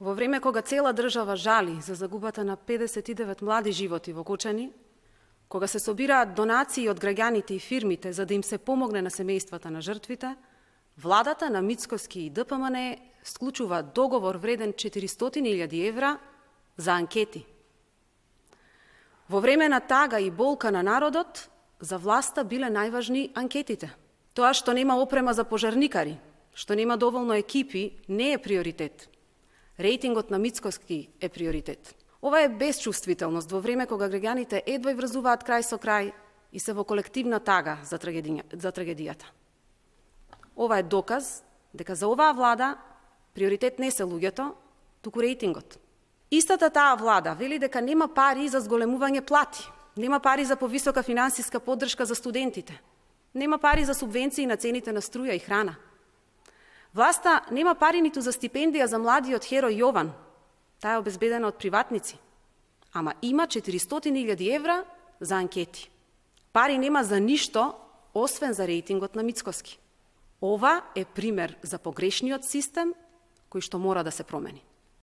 Во време кога цела држава жали за загубата на 59 млади животи во Кочани, кога се собираат донации од граѓаните и фирмите за да им се помогне на семејствата на жртвите, владата на Мицкоски и ДПМН склучува договор вреден 400.000 евра за анкети. Во време на тага и болка на народот, за власта биле најважни анкетите. Тоа што нема опрема за пожарникари, што нема доволно екипи, не е приоритет. Рейтингот на Мицкоски е приоритет. Ова е безчувствителност во време кога граѓаните едва и врзуваат крај со крај и се во колективна тага за трагедијата. Ова е доказ дека за оваа влада приоритет не се луѓето, туку рейтингот. Истата таа влада вели дека нема пари за зголемување плати, нема пари за повисока финансиска поддршка за студентите, нема пари за субвенции на цените на струја и храна. Власта нема пари ниту за стипендија за младиот херој Јован, таа е обезбедена од приватници, ама има 400.000 евра за анкети. Пари нема за ништо, освен за рейтингот на Мицкоски. Ова е пример за погрешниот систем кој што мора да се промени.